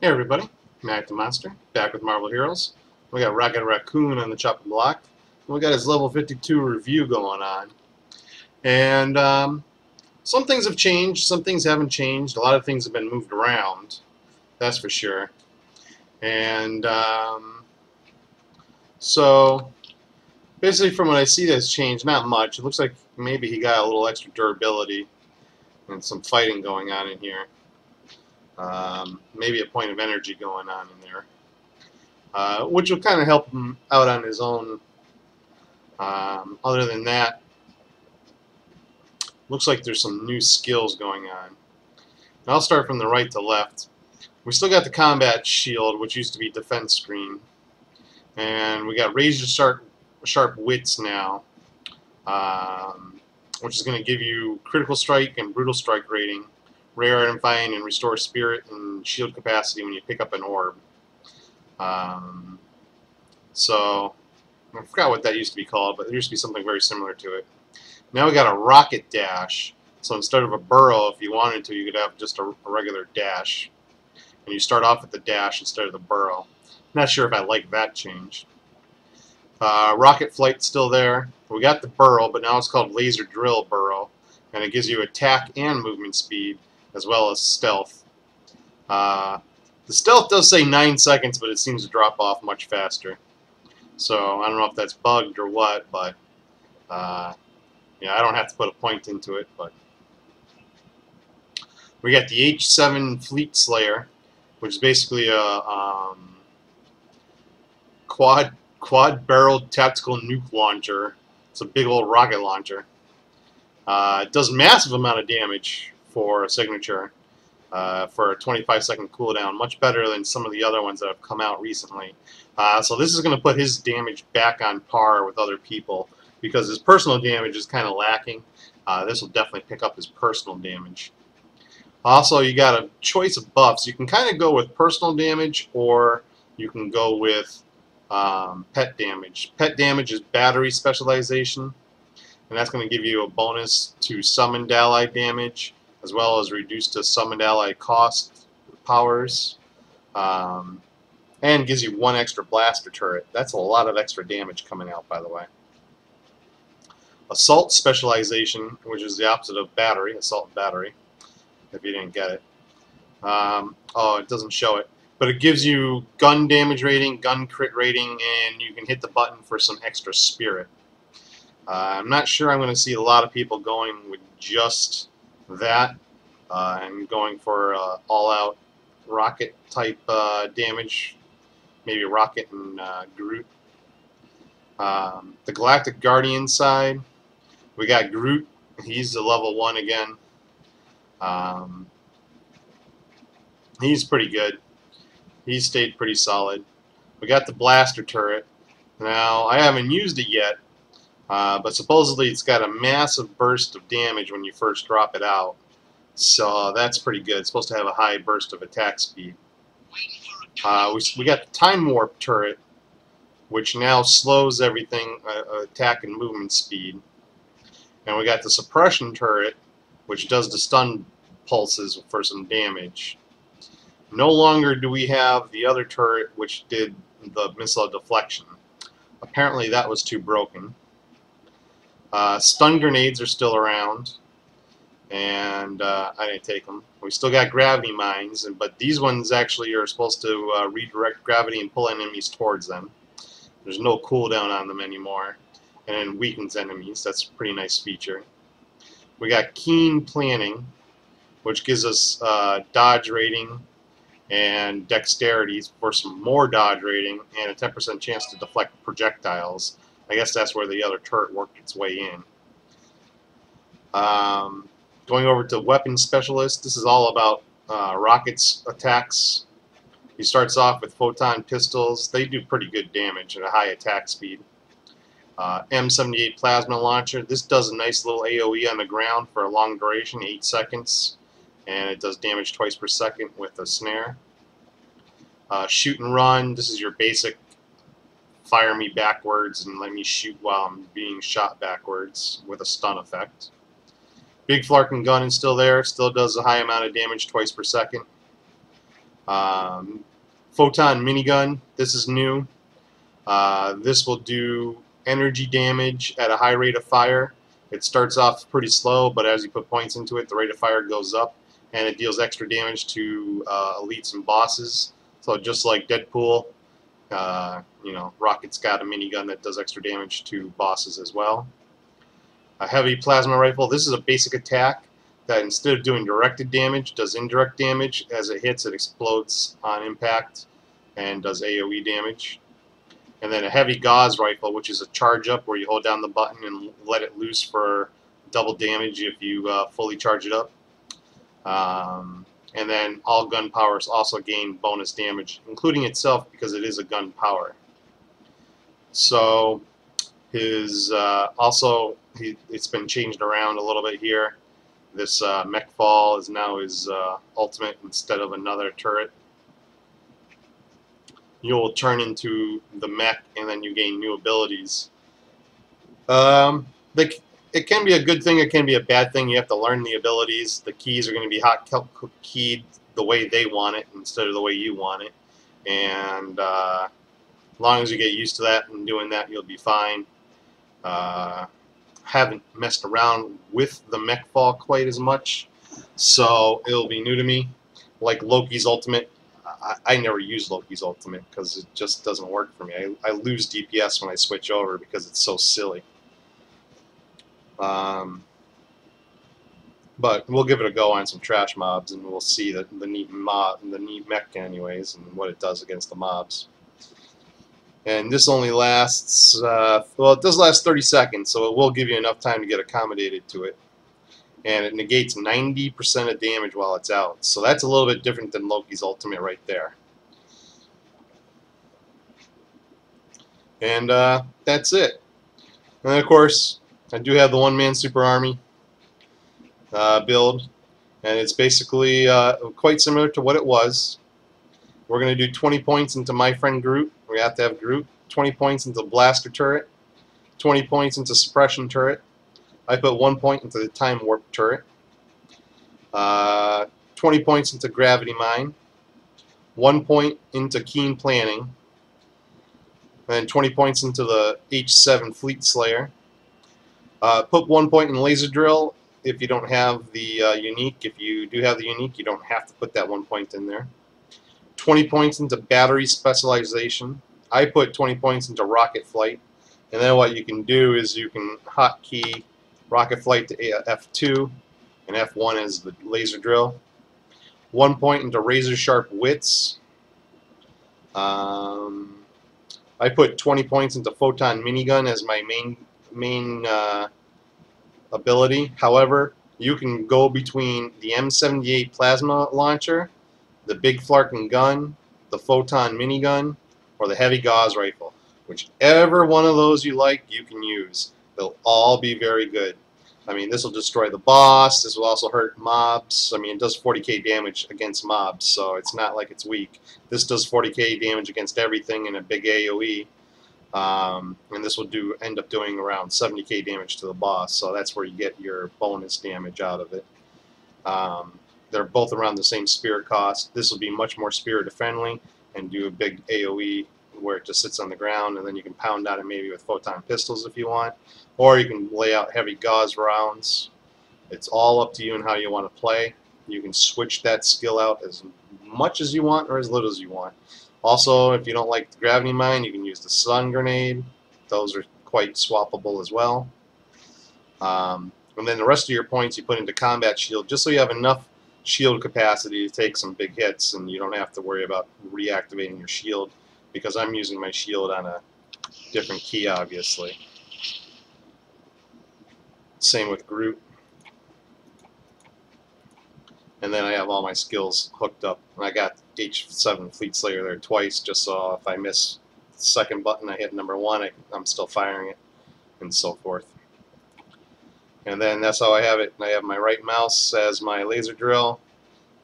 Hey everybody, Mac the Monster, back with Marvel Heroes. We got Rocket Raccoon on the chopping block. We got his level 52 review going on. And some things have changed, some things haven't changed. A lot of things have been moved around, that's for sure. And so, basically from what I see that's changed, not much. It looks like maybe he got a little extra durability and some fighting going on in here. Maybe a point of energy going on in there. Which will kind of help him out on his own. Other than that, looks like there's some new skills going on. And I'll start from the right to left. We still got the combat shield, which used to be defense screen, and we got razor sharp wits now, which is going to give you critical strike and brutal strike rating, rare identifying and restore spirit and shield capacity when you pick up an orb. So I forgot what that used to be called, but there used to be something very similar to it. Now we got a rocket dash. So instead of a burrow, if you wanted to, you could have just a regular dash. And you start off with the dash instead of the burrow. Not sure if I like that change. Rocket flight's still there. We got the burrow, but now it's called laser drill burrow. And it gives you attack and movement speed, as well as stealth. The stealth does say 9 seconds, but it seems to drop off much faster. So I don't know if that's bugged or what, but yeah, I don't have to put a point into it. But we got the H7 Fleet Slayer, which is basically a quad-barreled tactical nuke launcher. It's a big old rocket launcher. It does massive amount of damage for a signature. For a 25-second cooldown, much better than some of the other ones that have come out recently. So this is going to put his damage back on par with other people, because his personal damage is kind of lacking. This will definitely pick up his personal damage. Also, you got a choice of buffs. You can kind of go with personal damage, or you can go with pet damage. Pet damage is battery specialization, and that's going to give you a bonus to summoned ally damage, as well as reduced to summoned ally cost powers, and gives you 1 extra blaster turret. That's a lot of extra damage coming out, by the way. Assault specialization, which is the opposite of battery, assault battery, if you didn't get it. Oh, it doesn't show it. But it gives you gun damage rating, gun crit rating, and you can hit the button for some extra spirit. I'm not sure I'm going to see a lot of people going with just that and going for all-out rocket type damage, maybe Rocket and Groot. The Galactic Guardian side, we got Groot. He's a level 1 again. He's pretty good. He's stayed pretty solid. We got the blaster turret. Now, I haven't used it yet, but supposedly it's got a massive burst of damage when you first drop it out. So that's pretty good. It's supposed to have a high burst of attack speed. We got the Time Warp turret, which now slows everything, attack and movement speed. And we got the Suppression turret, which does the stun pulses for some damage. No longer do we have the other turret, which did the missile deflection. Apparently that was too broken. Stun grenades are still around, and I didn't take them. We still got gravity mines, but these ones actually are supposed to redirect gravity and pull enemies towards them. There's no cooldown on them anymore, and it weakens enemies. That's a pretty nice feature. We got Keen Planning, which gives us dodge rating and dexterity for some more dodge rating and a 10% chance to deflect projectiles. I guess that's where the other turret worked its way in. Going over to Weapon Specialist, this is all about rockets attacks. He starts off with photon pistols. They do pretty good damage at a high attack speed. M78 Plasma Launcher. This does a nice little AoE on the ground for a long duration, 8 seconds. And it does damage twice per second with a snare. Shoot and Run. This is your basic fire me backwards and let me shoot while I'm being shot backwards with a stun effect. Big Flarkin Gun is still there. Still does a high amount of damage twice per second. Um, Photon minigun. This is new. This will do energy damage at a high rate of fire. It starts off pretty slow, but as you put points into it, the rate of fire goes up, and it deals extra damage to elites and bosses. So just like Deadpool, Rocket's got a minigun that does extra damage to bosses as well. A heavy plasma rifle. This is a basic attack that instead of doing directed damage, does indirect damage. As it hits, it explodes on impact and does AoE damage. And then a heavy gauze rifle, which is a charge up where you hold down the button and let it loose for double damage if you fully charge it up. And then all gun powers also gain bonus damage, including itself because it is a gun power. So it's been changed around a little bit here. This mech fall is now his ultimate instead of another turret. You'll turn into the mech, and then you gain new abilities. It can be a good thing, it can be a bad thing. You have to learn the abilities. The keys are going to be hotkeyed the way they want it instead of the way you want it. And as long as you get used to that and doing that, you'll be fine. Haven't messed around with the mech fall quite as much, so it'll be new to me. Like Loki's ultimate. I never use Loki's ultimate because it just doesn't work for me. I lose DPS when I switch over because it's so silly. But we'll give it a go on some trash mobs, and we'll see the neat mech anyways, and what it does against the mobs. And this only lasts, well, it does last 30 seconds, so it will give you enough time to get accommodated to it. And it negates 90% of damage while it's out. So that's a little bit different than Loki's ultimate right there. And that's it. And of course, I do have the one-man super army build. And it's basically quite similar to what it was. We're going to do 20 points into my friend Groot. We have to have Groot. 20 points into blaster turret. 20 points into suppression turret. I put 1 point into the time warp turret. 20 points into gravity mine. 1 point into keen planning. And 20 points into the H7 fleet slayer. Put 1 point in laser drill if you don't have the unique. If you do have the unique, you don't have to put that 1 point in there. 20 points into battery specialization. I put 20 points into rocket flight. And then what you can do is you can hotkey rocket flight to F2, and F1 is the laser drill. 1 point into razor sharp wits. I put 20 points into photon minigun as my main ability. However, you can go between the M78 plasma launcher, the big Flarkin gun, the photon minigun, or the heavy gauze rifle. Whichever one of those you like, you can use. They'll all be very good. I mean, this will destroy the boss. This will also hurt mobs. I mean, it does 40k damage against mobs, so it's not like it's weak. This does 40k damage against everything in a big AoE. And this will end up doing around 70k damage to the boss, so that's where you get your bonus damage out of it. They're both around the same spirit cost. This will be much more spirit friendly and do a big AoE where it just sits on the ground, and then you can pound on it maybe with photon pistols if you want, or you can lay out heavy gauze rounds. It's all up to you and how you want to play. You can switch that skill out as much as you want or as little as you want. Also, if you don't like the gravity mine, you can use the stun grenade. Those are quite swappable as well. And then the rest of your points you put into combat shield, just so you have enough shield capacity to take some big hits, and you don't have to worry about reactivating your shield, because I'm using my shield on a different key, obviously. Same with Groot. And then I have all my skills hooked up. And I got H7 Fleet Slayer there twice, just so if I miss the second button, I hit number 1, I'm still firing it, and so forth. And then that's how I have it. I have my right mouse as my laser drill.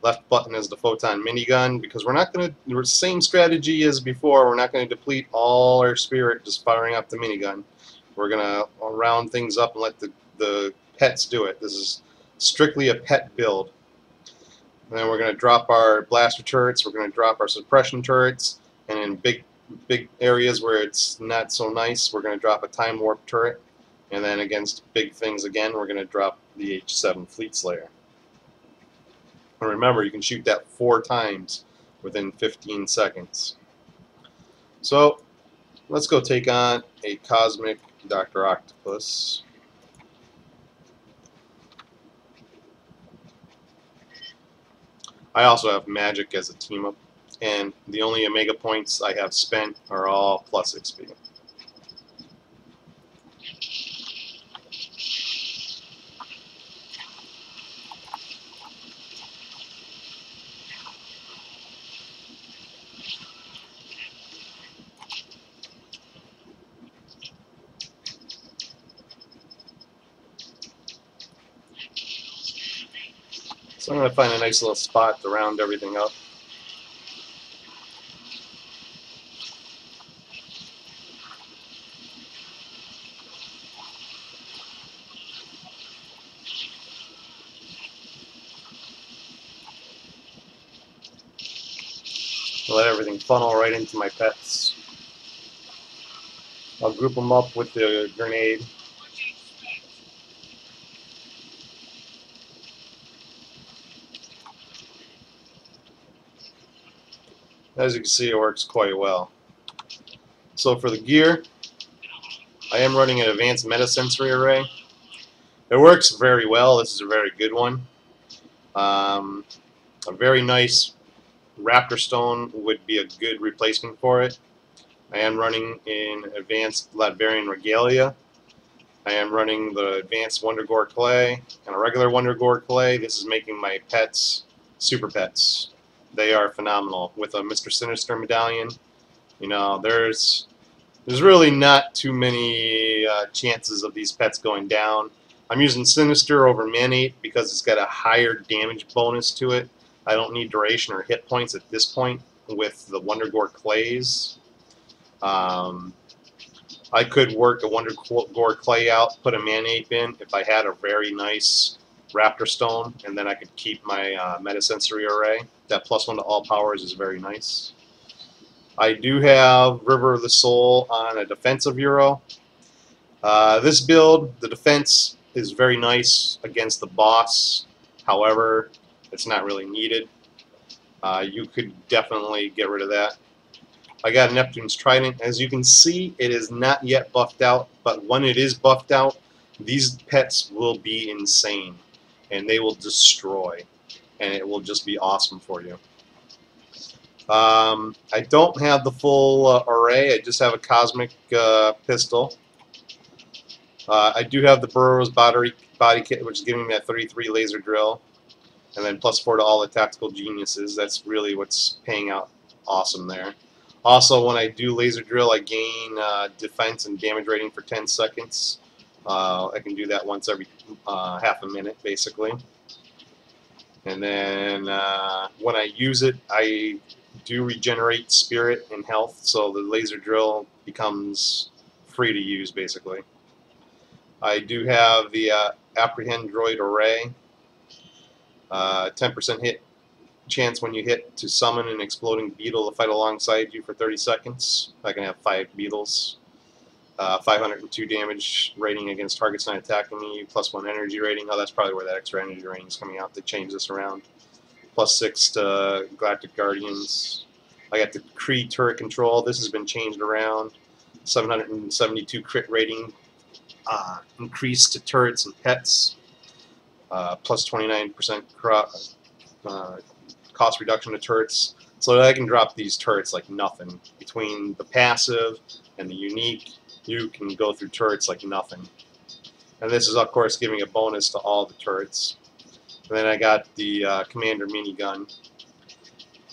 Left button is the photon minigun, because we're not going to, same strategy as before, we're not going to deplete all our spirit just firing up the minigun. We're going to round things up and let the pets do it. This is strictly a pet build. And then we're going to drop our blaster turrets, we're going to drop our suppression turrets, and in big areas where it's not so nice, we're going to drop a time warp turret. And then against big things again, we're going to drop the H-7 Fleet Slayer. And remember, you can shoot that 4 times within 15 seconds. So let's go take on a Cosmic Dr. Octopus. I also have Magic as a team-up, and the only Omega points I have spent are all plus XP. So I'm going to find a nice little spot to round everything up. Let everything funnel right into my pets. I'll group them up with the grenade. As you can see, it works quite well. So for the gear, I am running an advanced metasensory array. It works very well. This is a very good one. A very nice Raptor Stone would be a good replacement for it. I am running in advanced Latverian Regalia. I am running the advanced Wonder Gore Clay and a regular Wonder Gore Clay. This is making my pets super pets. They are phenomenal. With a Mr. Sinister medallion, you know, there's really not too many chances of these pets going down. I'm using Sinister over Manate because it's got a higher damage bonus to it. I don't need duration or hit points at this point with the Wonder Gore Clays. I could work a Wonder Gore Clay out, put a Manape in if I had a very nice Raptor Stone, and then I could keep my Metasensory Array. That +1 to all powers is very nice. I do have River of the Soul on a defensive Euro. This build, the defense is very nice against the boss. However, it's not really needed. You could definitely get rid of that. I got Neptune's Trident. As you can see, it is not yet buffed out, but when it is buffed out, these pets will be insane, and they will destroy, and it will just be awesome for you. I don't have the full array. I just have a Cosmic pistol. I do have the Burroughs body kit, which is giving me that 33 laser drill, and then +4 to all the tactical geniuses. That's really what's paying out awesome there. Also, when I do laser drill, I gain defense and damage rating for 10 seconds. I can do that once every half a minute, basically. And then when I use it, I do regenerate spirit and health, so the laser drill becomes free to use, basically. I do have the Apprehend Droid Array. 10% hit chance when you hit to summon an exploding beetle to fight alongside you for 30 seconds. I can have 5 beetles. 502 damage rating against targets not attacking me, +1 energy rating. Oh, that's probably where that extra energy rating is coming out. They changed this around. +6 to Galactic Guardians. I got the Kree turret control. This has been changed around. 772 crit rating. Increased to turrets and pets. +29% cost reduction to turrets. So I can drop these turrets like nothing. Between the passive and the unique, you can go through turrets like nothing. And this is, of course, giving a bonus to all the turrets. And then I got the Commander minigun.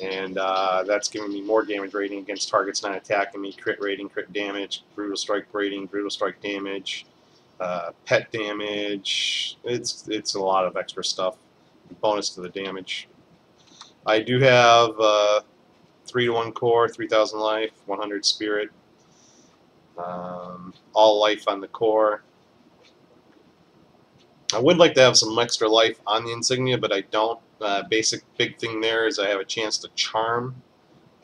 And that's giving me more damage rating against targets not attacking me, crit rating, crit damage, brutal strike rating, brutal strike damage, pet damage. It's a lot of extra stuff. Bonus to the damage. I do have 3-to-1 core, 3,000 life, 100 spirit, all life on the core. I would like to have some extra life on the insignia, but I don't. Basic big thing there is I have a chance to charm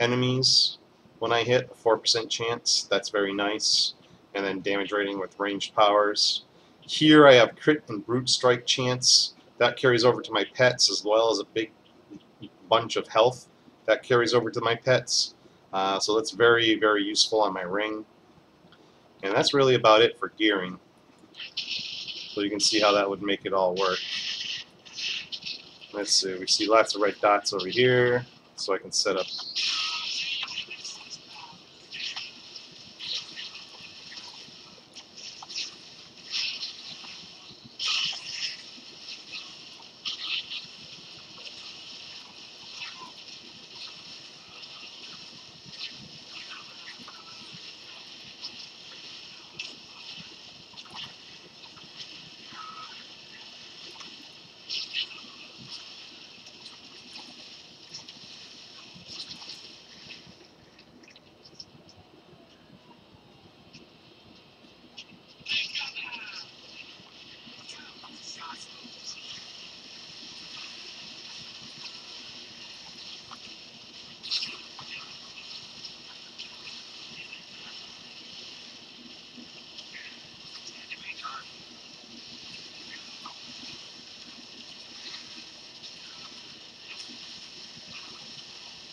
enemies when I hit, a 4% chance. That's very nice. And then damage rating with ranged powers. Here I have crit and brute strike chance. That carries over to my pets, as well as a big bunch of health. That carries over to my pets. So that's very, very useful on my ring. And that's really about it for gearing. So you can see how that would make it all work. Let's see, we see lots of red dots over here, so I can set up.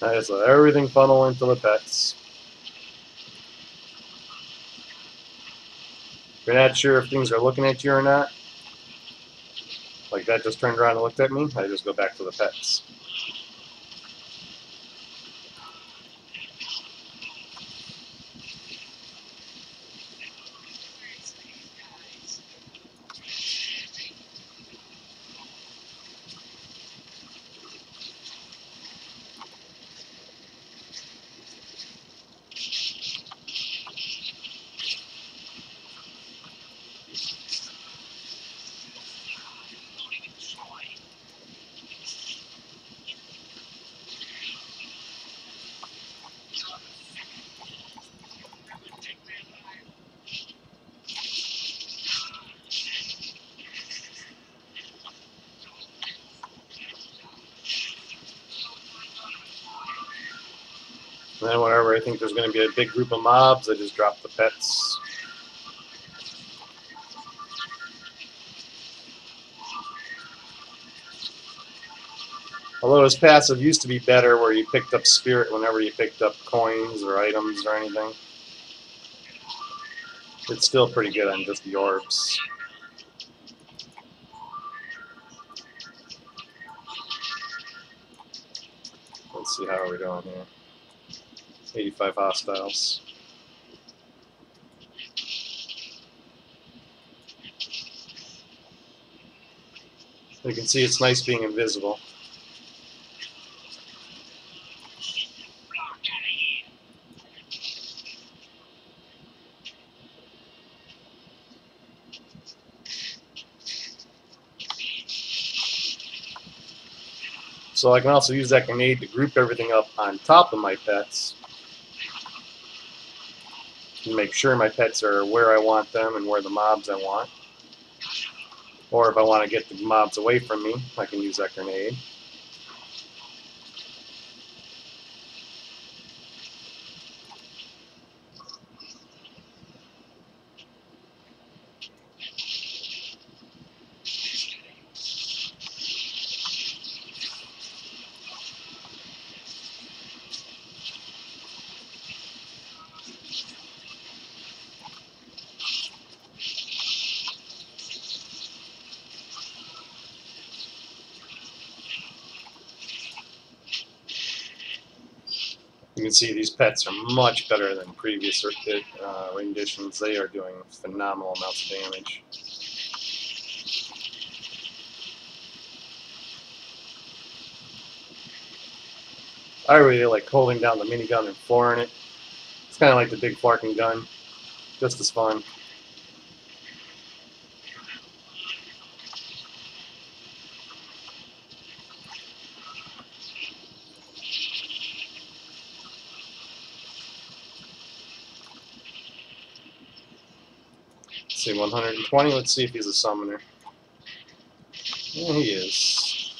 I just let everything funnel into the pets. If you're not sure if things are looking at you or not, like that just turned around and looked at me, I just go back to the pets. And then whenever I think there's going to be a big group of mobs, I just drop the pets. Although his passive used to be better where you picked up spirit whenever you picked up coins or items or anything. It's still pretty good on just the orbs. Let's see, how are we doing here? 85 hostiles. You can see it's nice being invisible. So I can also use that grenade to group everything up on top of my pets and make sure my pets are where I want them and where the mobs I want. Or if I want to get the mobs away from me, I can use that grenade. You can see these pets are much better than previous renditions. They are doing phenomenal amounts of damage. I really like holding down the minigun and flooring it. It's kind of like the big flarking gun, just as fun. Let's see, 120. Let's see if he's a summoner. Yeah, he is.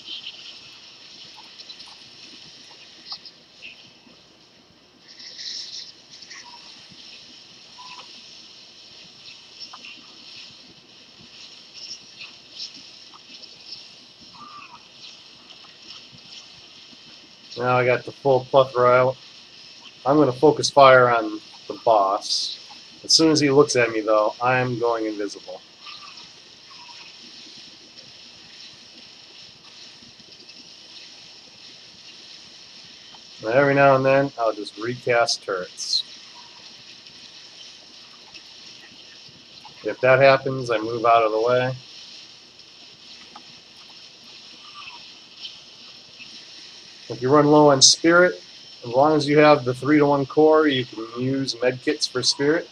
Now I got the full plethora out. I'm going to focus fire on the boss. As soon as he looks at me, though, I'm going invisible. And every now and then, I'll just recast turrets. If that happens, I move out of the way. If you run low on spirit, as long as you have the 3-to-1 core, you can use medkits for spirit.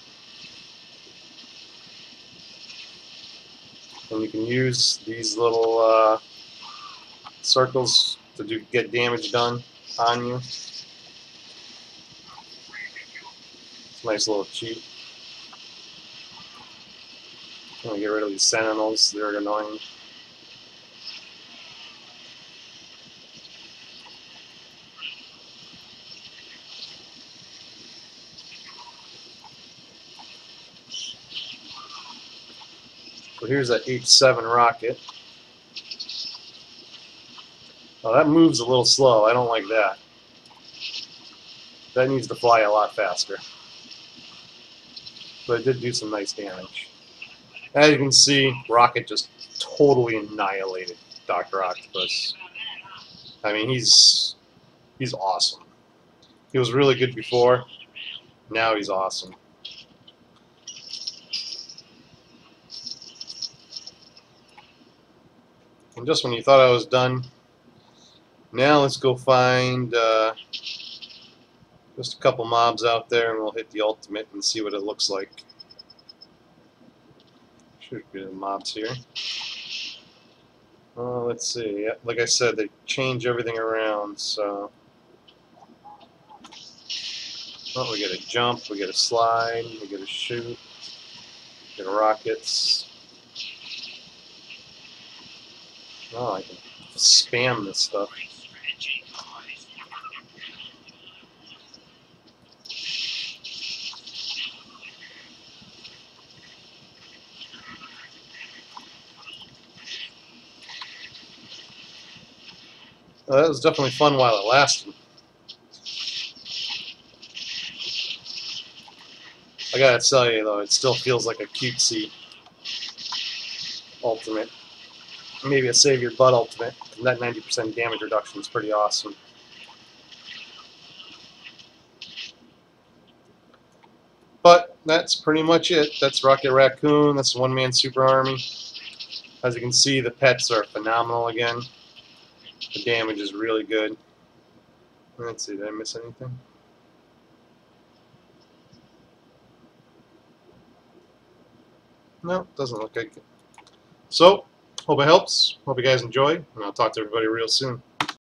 And you can use these little circles to get damage done on you. It's a nice little cheat. I'm going to get rid of these sentinels, they're annoying. So here's that H7 rocket. Oh, that moves a little slow. I don't like that. That needs to fly a lot faster. But it did do some nice damage. As you can see, Rocket just totally annihilated Dr. Octopus. I mean, he's awesome. He was really good before. Now he's awesome. And just when you thought I was done, now let's go find just a couple mobs out there, and we'll hit the ultimate and see what it looks like. Should be the mobs here. Let's see. Like I said, they change everything around, so. Oh, we get a jump, we get a slide, we get a shoot, we get rockets. Oh, I can spam this stuff. That was definitely fun while it lasted. I gotta tell you though, it still feels like a cutesy ultimate. Maybe a save your butt ultimate. And that 90% damage reduction is pretty awesome. But that's pretty much it. That's Rocket Raccoon. That's one-man super army. As you can see, the pets are phenomenal again. The damage is really good. Let's see, did I miss anything? No, doesn't look like it. So, hope it helps. Hope you guys enjoy, and I'll talk to everybody real soon.